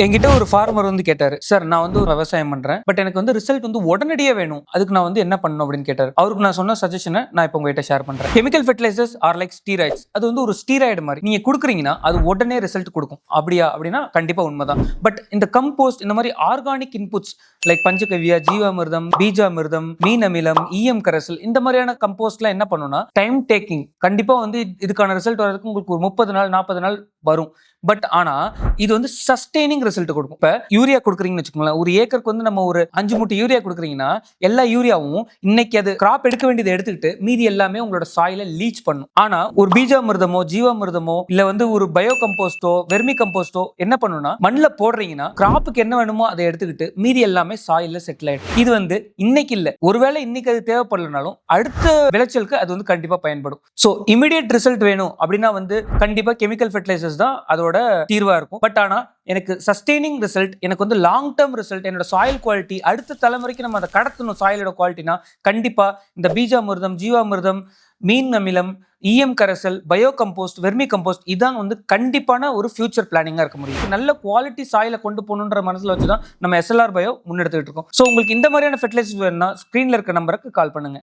என்கிட்ட ஒரு ஃபார்மர் வந்து கேட்டாரு, சார் நான் வந்து ஒரு விவசாயம் பண்றேன். பட் எனக்கு வந்து ரிசல்ட் வந்து உடனடியே வேணும். அதுக்கு நான் வந்து என்ன பண்ணணும் அப்படின்னு கேட்டாரு. அவருக்கு நான் சொன்ன சஜஷனை நான் இப்போ உங்ககிட்ட ஷேர் பண்றேன். Chemical fertilizers are like steroids. அது வந்து ஒரு ஸ்டீராய்டு மாதிரி. நீங்க குடுக்குறீங்கன்னா அது உடனே ரிசல்ட் கொடுக்கும். அப்படியா அப்படின்னா கண்டிப்பா உண்மைதான். பட் இந்த கம்போஸ்ட் இந்த மாதிரி ஆர்கானிக் இன்புட்ஸ் லைக் பஞ்சகவ்யா, ஜீவாமிர்தம், பீஜாமிர்தம், மீன் அமிலம், ஈயம் கரைசல் இந்த மாதிரியான கம்போஸ்ட்லாம் என்ன பண்ணும்னா டைம் டேக்கிங். கண்டிப்பா வந்து இதுக்கான ரிசல்ட் வரதுக்கு உங்களுக்கு ஒரு 30 நாள் 40 நாள் வரும். பட் ஆனா இது வந்து சஸ்டெய்னிங் ரிசல்ட் கொடுக்கும். இப்ப யூரியா கொடுக்குறீங்கன்னு வச்சுக்கோங்களேன், ஒரு ஏக்கருக்கு வந்து நம்ம ஒரு 5 மூட்டை யூரியா கொடுக்குறீங்கன்னா எல்லா யூரியாவும் இன்னைக்கு அது கிராப் எடுக்க வேண்டியதை எடுத்துக்கிட்டு மீதி எல்லாமே உங்களோட சாயில லீச் பண்ணும். ஆனா ஒரு பீஜாமிர்தமோ ஜீவாமிர்தமோ இல்ல வந்து ஒரு பயோ கம்போஸ்டோ வெர்மி கம்போஸ்டோ என்ன பண்ணும்னா மண்ணில் போடுறீங்கன்னா கிராப்புக்கு என்ன வேணுமோ அதை எடுத்துக்கிட்டு மீதி எல்லாமே சாயில செட்டில் ஆயிடும். இது வந்து இன்னைக்கு இல்ல, ஒருவேளை இன்னைக்கு அது தேவைப்படலனாலும் அடுத்த விளைச்சலுக்கு அது வந்து கண்டிப்பா பயன்படும். ஸோ இமிடியேட் ரிசல்ட் வேணும் அப்படின்னா வந்து கண்டிப்பா கெமிக்கல் ஃபெர்டிலைசர்ஸ் தான் அதோட தீர்வா இருக்கும். பட் ஆனா எனக்கு சஸ்டெய்னிங் ரிசல்ட், எனக்கு வந்து லாங் டேர்ம் ரிசல்ட், என்னோட சாயில் குவாலிட்டி அடுத்த தலைமுறைக்கு நம்ம அதை கடத்தணும் சாயிலோட குவாலிட்டினா கண்டிப்பா இந்த பீஜாமிர்தம், ஜீவாமிர்தம், மீன் அமிலம், ஈயம் கரைசல், பயோ கம்போஸ்ட், வெர்மி கம்போஸ்ட் இதான் வந்து கண்டிப்பான ஒரு ஃபியூச்சர் பிளானிங்கா இருக்க முடியும். நல்ல குவாலிட்டி சாயில கொண்டு போகணுன்ற மனசுல வச்சு தான் நம்ம SLR பயோ முன்னெடுத்துட்டு இருக்கோம். ஸோ உங்களுக்கு இந்த மாதிரியான ஃபெர்டிலைசர்ஸ் வேணும்னா ஸ்க்ரீன்ல இருக்க நம்பருக்கு கால் பண்ணுங்க.